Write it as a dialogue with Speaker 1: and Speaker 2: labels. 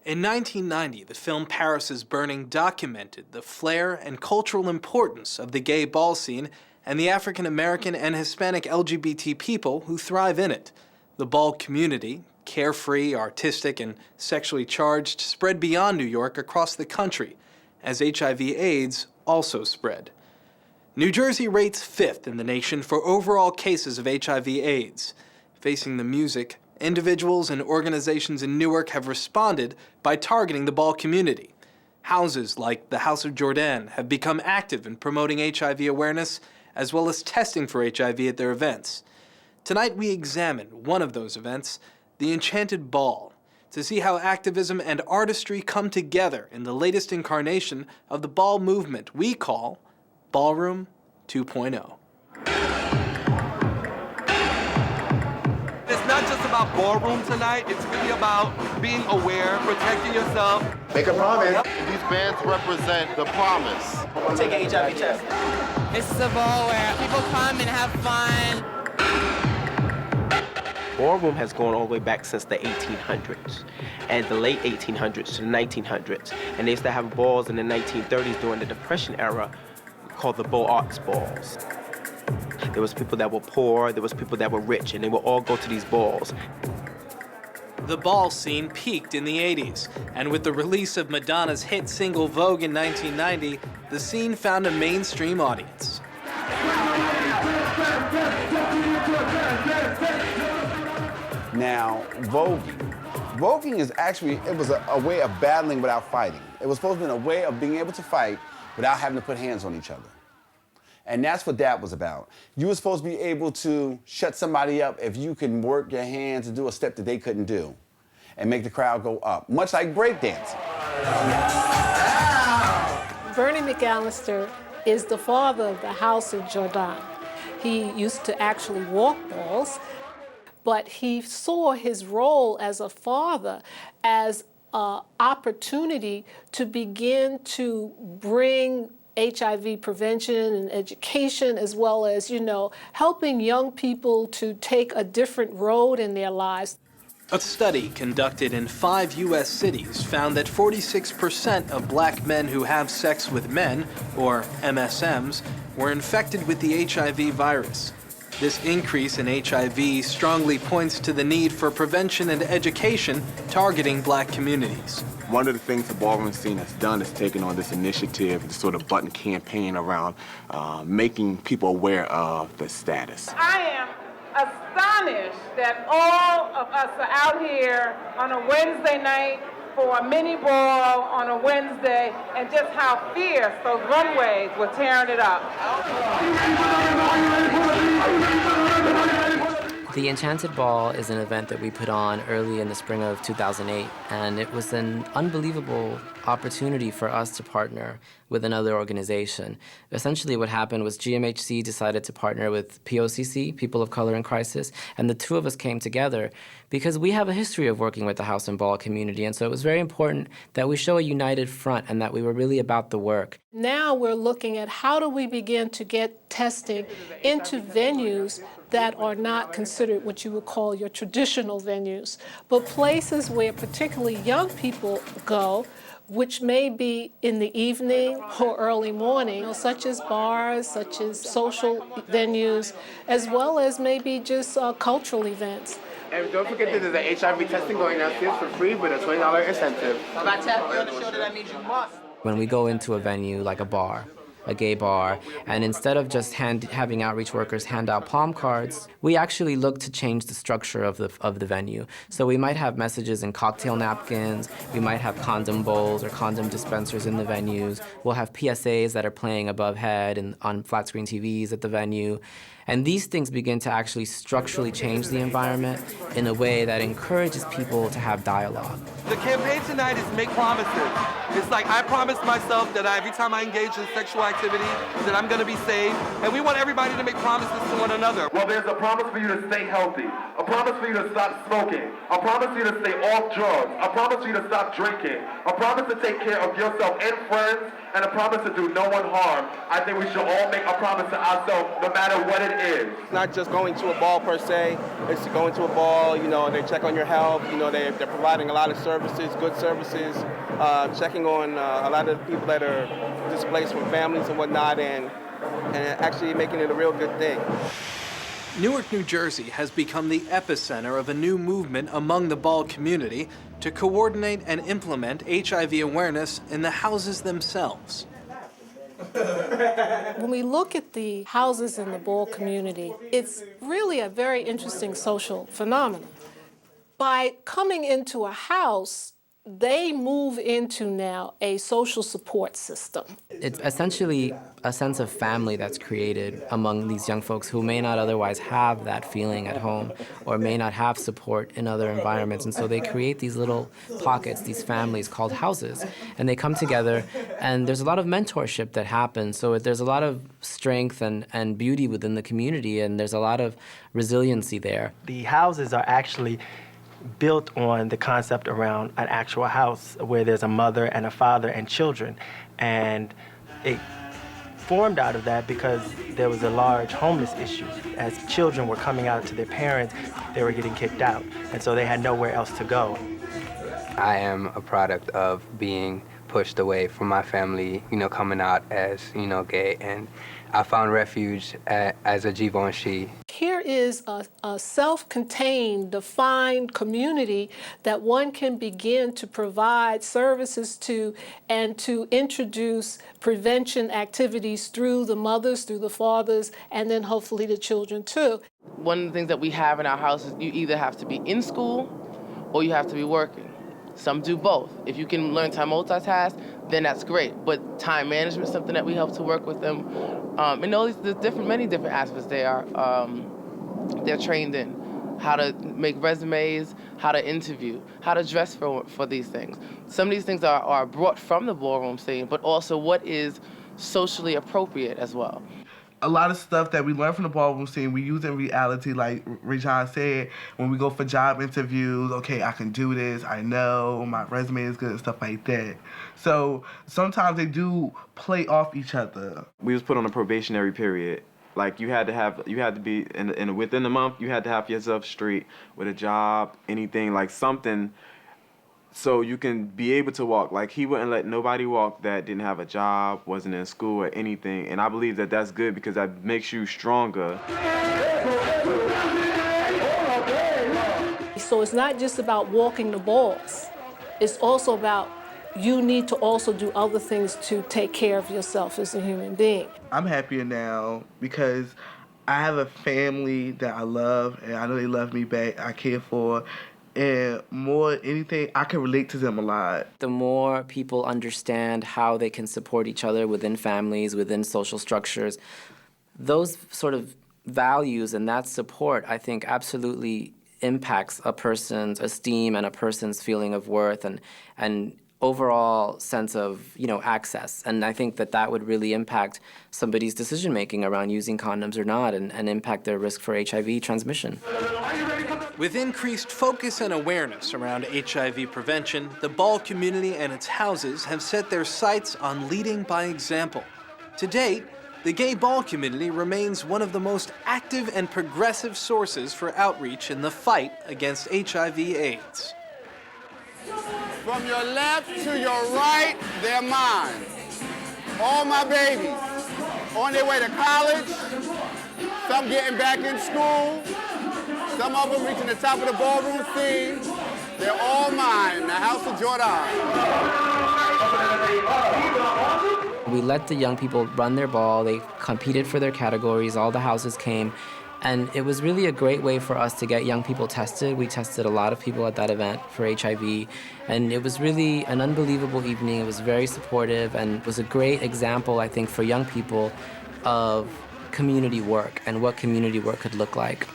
Speaker 1: In 1990, the film Paris is Burning documented the flair and cultural importance of the gay ball scene and the African American and Hispanic LGBT people who thrive in it. The ball community, carefree, artistic, and sexually charged, spread beyond New York across the country, as HIV/AIDS also spread. New Jersey rates 5th in the nation for overall cases of HIV/AIDS. Facing the music, individuals and organizations in Newark have responded by targeting the ball community. Houses like the House of Jordan have become active in promoting HIV awareness as well as testing for HIV at their events. Tonight we examine one of those events, the Enchanted Ball, to see how activism and artistry come together in the latest incarnation of the ball movement we call Ballroom 2.0.
Speaker 2: It's not just about ballroom tonight, it's really about being aware, protecting yourself.
Speaker 3: Make a promise. These bands represent the promise.
Speaker 4: Take an HIV test.
Speaker 5: This is a ball where people come and have fun.
Speaker 6: Ballroom has gone all the way back since the 1800s, and the late 1800s to the 1900s. And they used to have balls in the 1930s during the Depression era called the Beaux Arts balls. There was people that were poor, there was people that were rich, and they would all go to these balls.
Speaker 1: The ball scene peaked in the 80s, and with the release of Madonna's hit single Vogue in 1990, the scene found a mainstream audience.
Speaker 7: Now, voguing is actually, it was a way of battling without fighting. It was supposed to be a way of being able to fight without having to put hands on each other. And that's what that was about. You were supposed to be able to shut somebody up if you can work your hands and do a step that they couldn't do and make the crowd go up, much like breakdancing.
Speaker 8: Bernie McAllister is the father of the House of Jordan. He used to actually walk balls, but he saw his role as a father as an opportunity to begin to bring HIV prevention and education, as well as, helping young people to take a different road in their lives.
Speaker 1: A study conducted in 5 U.S. cities found that 46% of black men who have sex with men, or MSMs, were infected with the HIV virus. This increase in HIV strongly points to the need for prevention and education targeting black communities.
Speaker 3: One of the things the ballroom scene has done is taken on this initiative, this sort of button campaign around making people aware of the status.
Speaker 9: I am astonished that all of us are out here on a Wednesday night for a mini ball on a Wednesday, and just how fierce those runways were tearing it up.
Speaker 10: The Enchanted Ball is an event that we put on early in the spring of 2008, and it was an unbelievable opportunity for us to partner with another organization. Essentially what happened was GMHC decided to partner with POCC, People of Color in Crisis, and the two of us came together because we have a history of working with the house and ball community, and so it was very important that we show a united front and that we were really about the work.
Speaker 8: Now we're looking at how do we begin to get testing into venues that are not considered what you would call your traditional venues, but places where particularly young people go, which may be in the evening or early morning, such as bars, such as social venues, as well as maybe just cultural events.
Speaker 4: And don't forget that there's an HIV testing going downstairs for free with a $20 incentive. If I tap you on the shoulder, that means you must.
Speaker 10: When we go into a venue like a bar, a gay bar, and instead of just having outreach workers hand out palm cards, we actually look to change the structure of the venue. So we might have messages in cocktail napkins, we might have condom bowls or condom dispensers in the venues, we'll have PSAs that are playing above head and on flat screen TVs at the venue. And these things begin to actually structurally change the environment in a way that encourages people to have dialogue.
Speaker 2: The campaign tonight is make promises. It's like I promised myself that every time I engage in sexual activity, that I'm gonna be safe. And we want everybody to make promises to one another.
Speaker 11: Well, there's a promise for you to stay healthy, a promise for you to stop smoking, a promise for you to stay off drugs, a promise for you to stop drinking, a promise to take care of yourself and friends, and a promise to do no one harm, I think we should all make a promise to ourselves, no matter what it is.
Speaker 6: It's not just going to a ball per se, it's going to a ball, you know, they check on your health, you know, they're providing a lot of services, good services, checking on a lot of the people that are displaced from families and whatnot, and actually making it a real good thing.
Speaker 1: Newark, New Jersey has become the epicenter of a new movement among the Ball community to coordinate and implement HIV awareness in the houses themselves.
Speaker 8: When we look at the houses in the Ball community, it's really a very interesting social phenomenon. By coming into a house, they move into now a social support system.
Speaker 10: It's essentially a sense of family that's created among these young folks who may not otherwise have that feeling at home or may not have support in other environments. And so they create these little pockets, these families called houses, and they come together, and there's a lot of mentorship that happens. So there's a lot of strength and beauty within the community, and there's a lot of resiliency there.
Speaker 6: The houses are actually built on the concept around an actual house where there's a mother and a father and children. And it formed out of that because there was a large homeless issue. As children were coming out to their parents, they were getting kicked out. And so they had nowhere else to go.
Speaker 12: I am a product of being pushed away from my family, you know, coming out as, you know, gay. And I found refuge as a Givenchy.
Speaker 8: Here is a self-contained, defined community that one can begin to provide services to and to introduce prevention activities through the mothers, through the fathers, and then hopefully the children too.
Speaker 5: One of the things that we have in our house is you either have to be in school or you have to be working. Some do both. If you can learn to multitask, then that's great. But time management is something that we help to work with them. And all these many different aspects they're trained in. How to make resumes, how to interview, how to dress for these things. Some of these things are brought from the ballroom scene, but also what is socially appropriate as well.
Speaker 13: A lot of stuff that we learn from the ballroom scene, we use in reality, like Rajan said, when we go for job interviews, okay, I can do this, I know, my resume is good, and stuff like that. So sometimes they do play off each other.
Speaker 14: We was put on a probationary period. Like you had to be, within the month, you had to have yourself straight with a job, anything, like something, so you can be able to walk. Like he wouldn't let nobody walk that didn't have a job, wasn't in school or anything. And I believe that that's good because that makes you stronger.
Speaker 8: So it's not just about walking the balls. It's also about you need to also do other things to take care of yourself as a human being.
Speaker 13: I'm happier now because I have a family that I love, and I know they love me back, I care for. And more than anything, I can relate to them a lot.
Speaker 10: The more people understand how they can support each other within families, within social structures, those sort of values and that support, I think, absolutely impacts a person's esteem and a person's feeling of worth and overall sense of, access. And I think that would really impact somebody's decision-making around using condoms or not and impact their risk for HIV transmission.
Speaker 1: With increased focus and awareness around HIV prevention, the Ball community and its houses have set their sights on leading by example. To date, the gay Ball community remains one of the most active and progressive sources for outreach in the fight against HIV/AIDS.
Speaker 7: From your left to your right, they're mine. All my babies on their way to college, some getting back in school, some of them reaching the top of the ballroom scene. They're all mine in the house of Jordan.
Speaker 10: We let the young people run their ball. They competed for their categories. All the houses came. And it was really a great way for us to get young people tested. We tested a lot of people at that event for HIV. And it was really an unbelievable evening. It was very supportive and was a great example, I think, for young people of community work and what community work could look like.